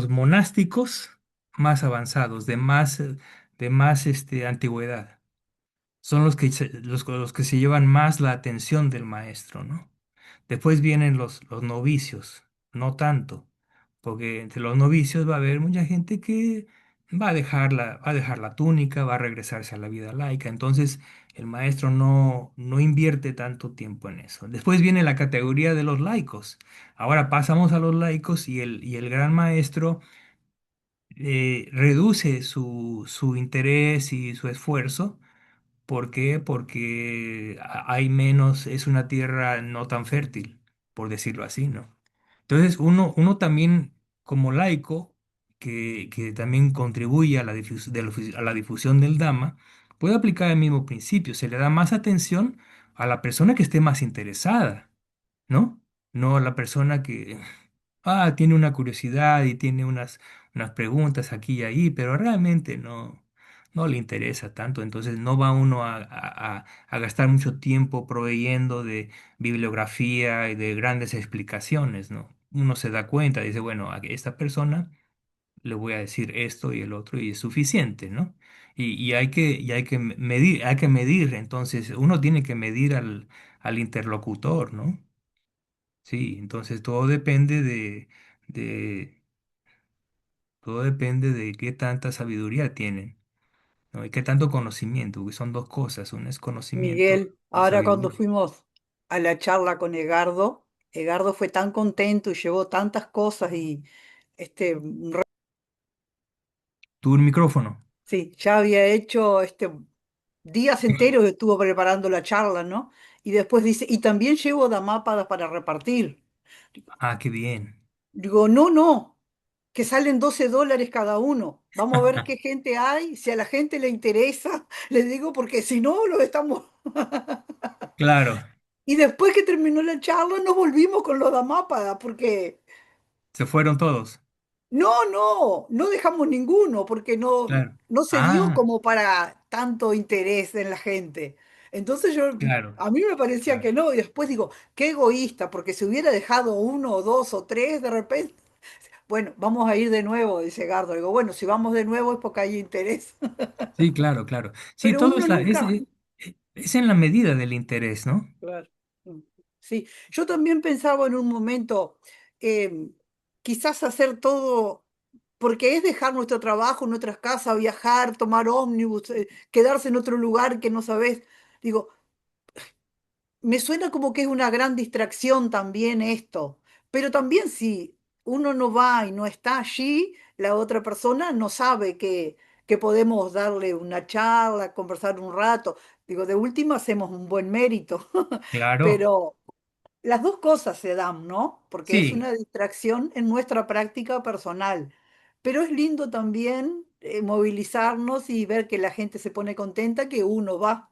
monásticos más avanzados, de más antigüedad. Son los que se llevan más la atención del maestro, ¿no? Después vienen los novicios, no tanto, porque entre los novicios va a haber mucha gente que va a dejar la túnica, va a regresarse a la vida laica, entonces el maestro no invierte tanto tiempo en eso. Después viene la categoría de los laicos. Ahora pasamos a los laicos y el gran maestro reduce su interés y su esfuerzo. ¿Por qué? Porque hay menos, es una tierra no tan fértil, por decirlo así, ¿no? Entonces, uno también, como laico, que también contribuye a a la difusión del Dhamma, puede aplicar el mismo principio. Se le da más atención a la persona que esté más interesada, ¿no? No a la persona que, tiene una curiosidad y tiene unas preguntas aquí y ahí, pero realmente no le interesa tanto, entonces no va uno a gastar mucho tiempo proveyendo de bibliografía y de grandes explicaciones, ¿no? Uno se da cuenta, dice, bueno, a esta persona le voy a decir esto y el otro y es suficiente, ¿no? Y hay que medir, entonces uno tiene que medir al interlocutor, ¿no? Sí, entonces de, todo depende de qué tanta sabiduría tienen, ¿no? Y qué tanto conocimiento, que son dos cosas, una es conocimiento Miguel, y ahora cuando sabiduría. fuimos a la charla con Egardo, Egardo fue tan contento y llevó tantas cosas y Tu micrófono. sí, ya había hecho días enteros estuvo preparando la charla, ¿no? Y después dice, y también llevo damápadas para repartir. Ah, qué bien. Digo, no, no, que salen $12 cada uno. Vamos a ver qué gente hay, si a la gente le interesa, les digo, porque si no, lo estamos... Claro, Y después que terminó la charla, nos volvimos con los damápadas, porque se fueron todos. no, no, no dejamos ninguno, porque no, Claro. no se dio Ah, como para tanto interés en la gente. Entonces claro, a mí me parecía claro. que no, y después digo, qué egoísta, porque si hubiera dejado uno o dos o tres, de repente, bueno, vamos a ir de nuevo, dice Gardo. Digo, bueno, si vamos de nuevo es porque hay interés. Sí, claro, claro. Sí, Pero todo uno es, nunca, es en la medida del interés, ¿no? claro. Sí, yo también pensaba en un momento, em, quizás hacer todo, porque es dejar nuestro trabajo, nuestras casas, viajar, tomar ómnibus, quedarse en otro lugar que no sabes. Digo, me suena como que es una gran distracción también esto, pero también si uno no va y no está allí, la otra persona no sabe que podemos darle una charla, conversar un rato. Digo, de última hacemos un buen mérito, Claro. pero las dos cosas se dan, ¿no? Porque es Sí, una distracción en nuestra práctica personal. Pero es lindo también movilizarnos y ver que la gente se pone contenta que uno va,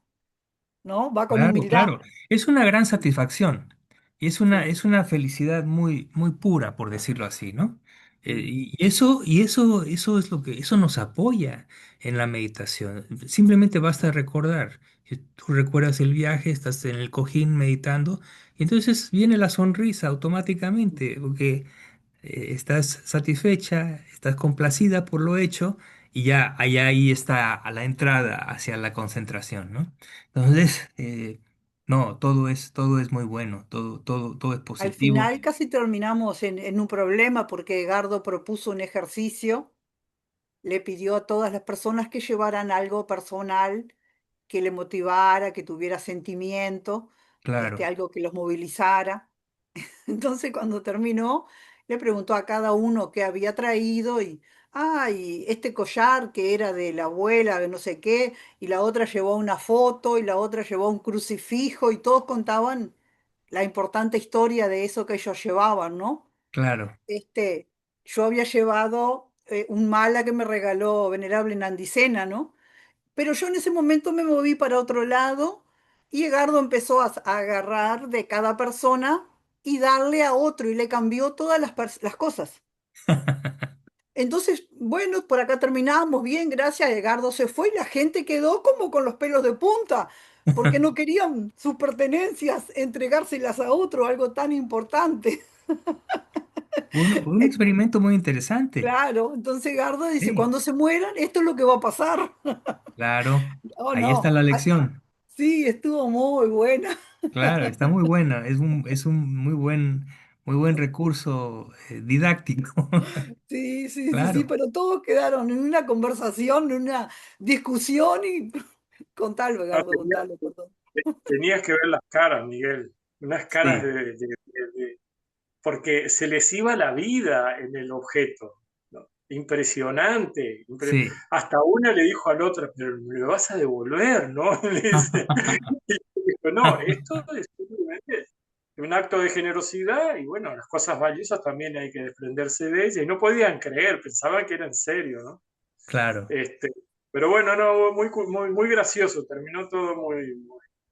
¿no? Va con claro, humildad. claro. Es una gran satisfacción y es una felicidad muy, muy pura, por decirlo así, ¿no? Mm. Eso es lo que, eso nos apoya en la meditación. Simplemente basta recordar. Que tú recuerdas el viaje, estás en el cojín meditando, y entonces viene la sonrisa automáticamente, porque estás satisfecha, estás complacida por lo hecho y ya allá ahí está a la entrada hacia la concentración, ¿no? Entonces, no, todo es muy bueno, todo es Al positivo. final casi terminamos en un problema porque Gardo propuso un ejercicio, le pidió a todas las personas que llevaran algo personal que le motivara, que tuviera sentimiento, Claro, algo que los movilizara. Entonces, cuando terminó, le preguntó a cada uno qué había traído y este collar que era de la abuela, de no sé qué, y la otra llevó una foto y la otra llevó un crucifijo y todos contaban la importante historia de eso que ellos llevaban, ¿no? claro. Este, yo había llevado un mala que me regaló Venerable Nandicena, ¿no? Pero yo en ese momento me moví para otro lado y Egardo empezó a agarrar de cada persona y darle a otro y le cambió todas las cosas. Entonces, bueno, por acá terminamos bien, gracias. Egardo se fue y la gente quedó como con los pelos de punta, porque no querían sus pertenencias entregárselas a otro, algo tan importante. Fue un experimento muy interesante. Claro, entonces Egardo dice, Sí, cuando se mueran, esto es lo que va a pasar. claro. Oh, Ahí está no. la Ah, lección. sí, estuvo muy buena. Claro, está muy buena. Es un muy buen recurso didáctico. Sí, sí, sí, sí, Claro. pero todos quedaron en una conversación, en una discusión y contalo, Ah, Edgardo, contalo, perdón. tenías que ver las caras, Miguel, unas caras Sí, porque se les iba la vida en el objeto, ¿no? Impresionante. sí. Hasta una le dijo al otro, pero me lo vas a devolver, ¿no? Le dice. Y dijo, no, esto es simplemente un acto de generosidad y bueno, las cosas valiosas también hay que desprenderse de ellas y no podían creer, pensaban que era en serio, ¿no? Claro, Este, pero bueno, no, muy, muy gracioso, terminó todo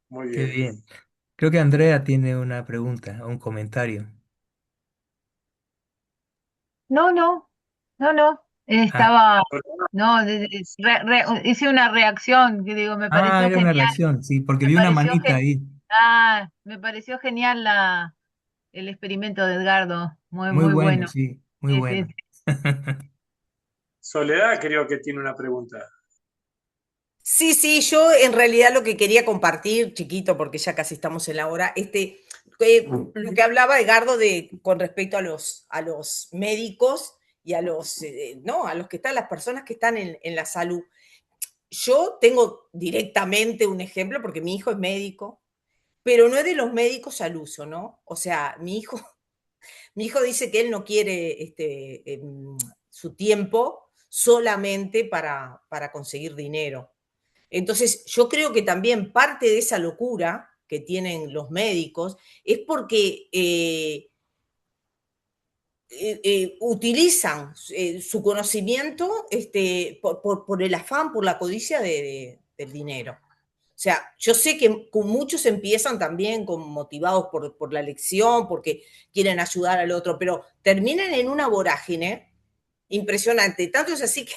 muy qué bien. bien. Creo que Andrea tiene una pregunta o un comentario. No, no, no, no. Ah, Estaba, no, hice una reacción que digo, me pareció era una genial, reacción, sí, porque me vi una pareció manita genial, ahí. me pareció genial el experimento de Edgardo, muy, Muy muy bueno, bueno. sí, muy Sí, sí, bueno. sí. Soledad creo que tiene una pregunta. Sí, sí, yo en realidad lo que quería compartir, chiquito, porque ya casi estamos en la hora, lo que hablaba Edgardo con respecto a los médicos y a no, a los que están, las personas que están en la salud. Yo tengo directamente un ejemplo porque mi hijo es médico, pero no es de los médicos al uso, ¿no? O sea, mi hijo dice que él no quiere su tiempo solamente para conseguir dinero. Entonces, yo creo que también parte de esa locura que tienen los médicos es porque utilizan su conocimiento por el afán, por la codicia del dinero. O sea, yo sé que muchos empiezan también motivados por la lección, porque quieren ayudar al otro, pero terminan en una vorágine impresionante. Tanto es así que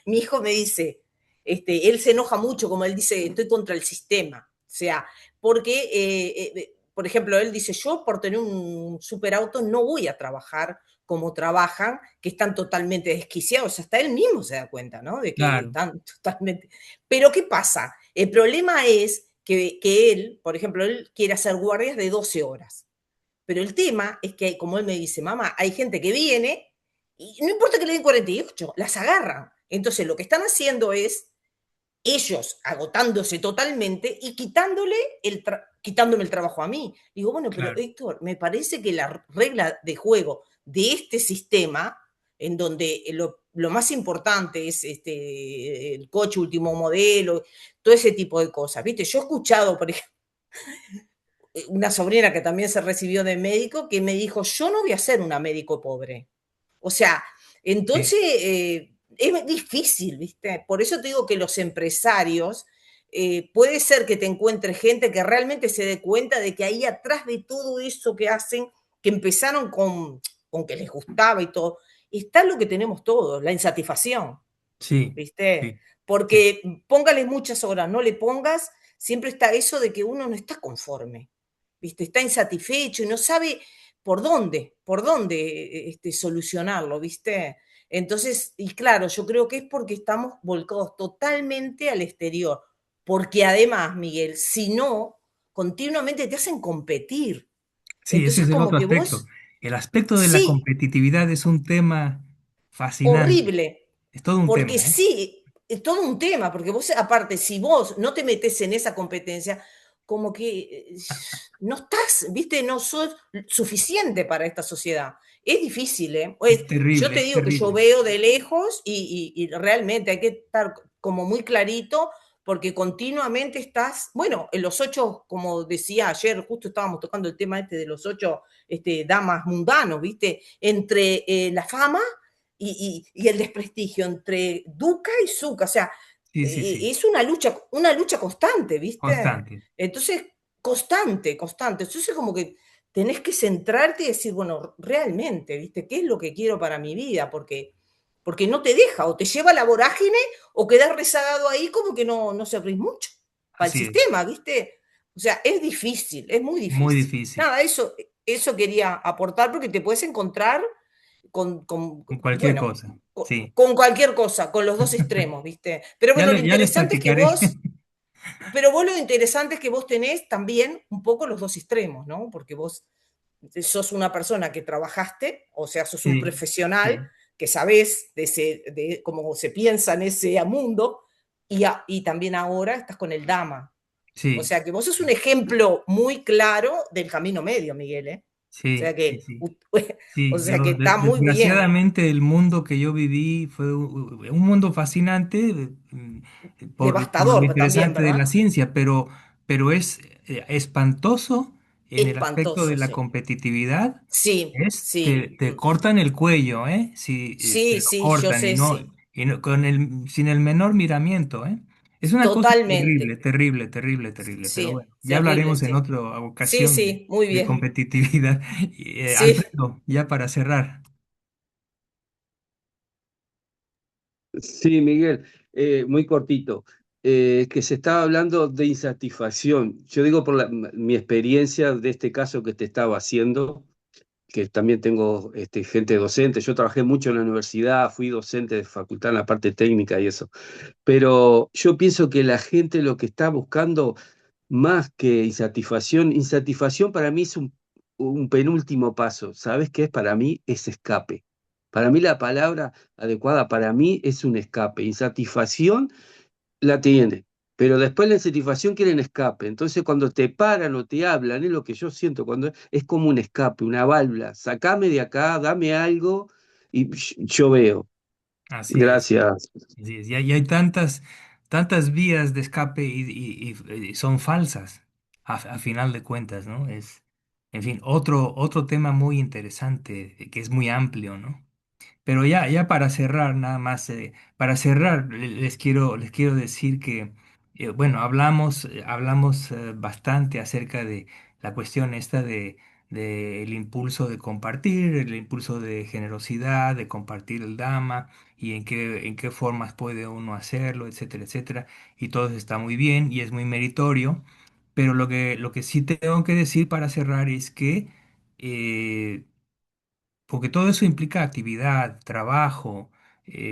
mi hijo me dice, él se enoja mucho, como él dice, estoy contra el sistema. O sea, porque, por ejemplo, él dice, yo por tener un superauto no voy a trabajar como trabajan, que están totalmente desquiciados. Hasta él mismo se da cuenta, ¿no? De que Claro, están totalmente... Pero ¿qué pasa? El problema es que él, por ejemplo, él quiere hacer guardias de 12 horas. Pero el tema es que, como él me dice, mamá, hay gente que viene y no importa que le den 48, las agarran. Entonces lo que están haciendo es ellos agotándose totalmente y quitándome el trabajo a mí. Digo, bueno, pero claro. Héctor, me parece que la regla de juego de este sistema, en donde lo más importante es el coche último modelo, todo ese tipo de cosas, ¿viste? Yo he escuchado, por ejemplo, una sobrina que también se recibió de médico que me dijo, yo no voy a ser una médico pobre. O sea, Sí, entonces es difícil, ¿viste? Por eso te digo que los empresarios, puede ser que te encuentres gente que realmente se dé cuenta de que ahí atrás de todo eso que hacen, que empezaron con que les gustaba y todo, está lo que tenemos todos, la insatisfacción, sí, ¿viste? sí, sí. Porque póngale muchas horas, no le pongas, siempre está eso de que uno no está conforme, ¿viste? Está insatisfecho y no sabe por dónde solucionarlo, ¿viste? Entonces, y claro, yo creo que es porque estamos volcados totalmente al exterior, porque además, Miguel, si no, continuamente te hacen competir. Sí, ese Entonces, es el como otro que aspecto. vos, El aspecto de la sí, competitividad es un tema fascinante. horrible, Es todo un porque tema, ¿eh? sí, es todo un tema, porque vos, aparte, si vos no te metes en esa competencia, como que no estás, viste, no sos suficiente para esta sociedad. Es difícil, ¿eh? Pues, yo te Es digo que yo terrible. veo de lejos y realmente hay que estar como muy clarito porque continuamente estás, bueno, en los ocho, como decía ayer, justo estábamos tocando el tema de los ocho damas mundanos, ¿viste? Entre la fama y el desprestigio entre Duca y Zucca, o sea, Sí, sí, sí. es una lucha constante, ¿viste? Constante. Entonces, constante, constante. Entonces, como que tenés que centrarte y decir, bueno, realmente, ¿viste? ¿Qué es lo que quiero para mi vida? Porque no te deja, o te lleva a la vorágine, o quedás rezagado ahí como que no servís mucho para el Así es. sistema, ¿viste? O sea, es difícil, es muy Muy difícil. difícil. Nada, eso quería aportar porque te puedes encontrar Con cualquier bueno, cosa. Sí. con cualquier cosa, con los dos extremos, ¿viste? Pero bueno, lo Ya les interesante es que practicaré. vos lo interesante es que vos tenés también un poco los dos extremos, ¿no? Porque vos sos una persona que trabajaste, o sea, sos un Sí, profesional sí, que sabés de cómo se piensa en ese mundo, y también ahora estás con el Dama. O sí. sea, que vos sos un ejemplo muy claro del camino medio, Miguel, ¿eh? O sea Sí, sí, que, sí. o Sí, sea que está muy bien. desgraciadamente el mundo que yo viví fue un mundo fascinante por lo Devastador también, interesante de la ¿verdad? ciencia, pero es espantoso en el aspecto de Espantoso, la sí. competitividad. Sí, sí. Te cortan el cuello, ¿eh? Si te Sí, lo sí, yo cortan sé, sí. sin el menor miramiento, ¿eh? Es una cosa terrible, Totalmente. terrible, terrible, terrible, pero Sí, bueno, ya terrible, hablaremos en sí. otra Sí, ocasión sí, muy de bien. competitividad. Sí. Alfredo, ya para cerrar. Sí, Miguel, muy cortito. Que se estaba hablando de insatisfacción. Yo digo por mi experiencia de este caso que te estaba haciendo, que también tengo gente docente. Yo trabajé mucho en la universidad, fui docente de facultad en la parte técnica y eso. Pero yo pienso que la gente lo que está buscando más que insatisfacción, insatisfacción para mí es un penúltimo paso. ¿Sabes qué es? Para mí es escape. Para mí la palabra adecuada para mí es un escape. Insatisfacción la tiene, pero después la insatisfacción quieren escape. Entonces cuando te paran o te hablan, es lo que yo siento cuando es como un escape, una válvula. Sacame de acá, dame algo y yo veo. Así es. Gracias. Así es. Y hay tantas vías de escape y son falsas, a final de cuentas, ¿no? En fin, otro tema muy interesante, que es muy amplio, ¿no? Pero ya para cerrar, nada más, para cerrar, les quiero decir que, bueno, hablamos bastante acerca de la cuestión esta de el impulso de compartir, el impulso de generosidad, de compartir el Dhamma y en qué formas puede uno hacerlo, etcétera, etcétera. Y todo eso está muy bien y es muy meritorio, pero lo que sí tengo que decir para cerrar es que eh, porque todo eso implica actividad, trabajo,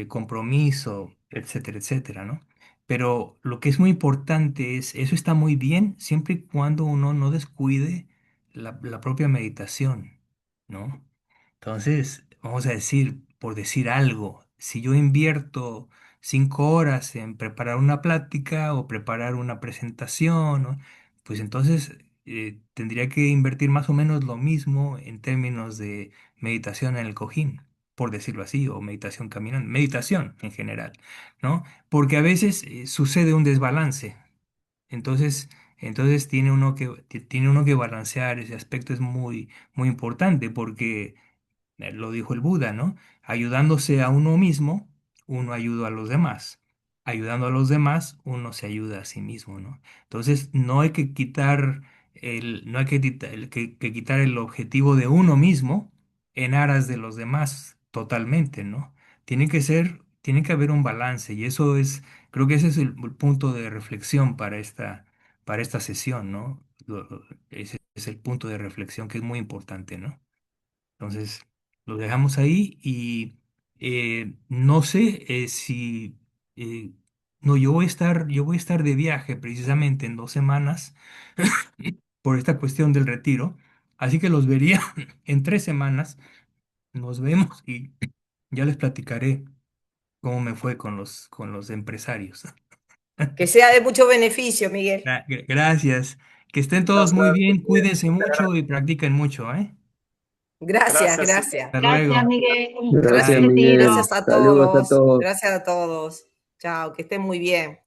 compromiso, etcétera, etcétera, ¿no? Pero lo que es muy importante es, eso está muy bien siempre y cuando uno no descuide la propia meditación, ¿no? Entonces, vamos a decir, por decir algo, si yo invierto 5 horas en preparar una plática o preparar una presentación, ¿no? Pues entonces tendría que invertir más o menos lo mismo en términos de meditación en el cojín, por decirlo así, o meditación caminando, meditación en general, ¿no? Porque a veces sucede un desbalance. Entonces tiene uno que balancear ese aspecto, es muy, muy importante porque lo dijo el Buda, ¿no? Ayudándose a uno mismo, uno ayuda a los demás. Ayudando a los demás, uno se ayuda a sí mismo, ¿no? Entonces, no hay que quitar el objetivo de uno mismo en aras de los demás totalmente, ¿no? Tiene que haber un balance y creo que ese es el punto de reflexión para esta sesión, ¿no? Ese es el punto de reflexión que es muy importante, ¿no? Entonces, lo dejamos ahí y no sé si... no, yo voy a estar de viaje precisamente en 2 semanas por esta cuestión del retiro, así que los vería en 3 semanas. Nos vemos y ya les platicaré cómo me fue con los empresarios. Que sea de mucho beneficio, Miguel. Gracias. Que estén todos muy Gracias, bien, cuídense mucho y practiquen mucho, ¿eh? Gracias, gracias. gracias. Hasta Gracias, luego. Miguel. Gracias, Buen Gracias, Miguel. retiro. gracias a Saludos a todos. todos. Gracias a todos. Chao, que estén muy bien.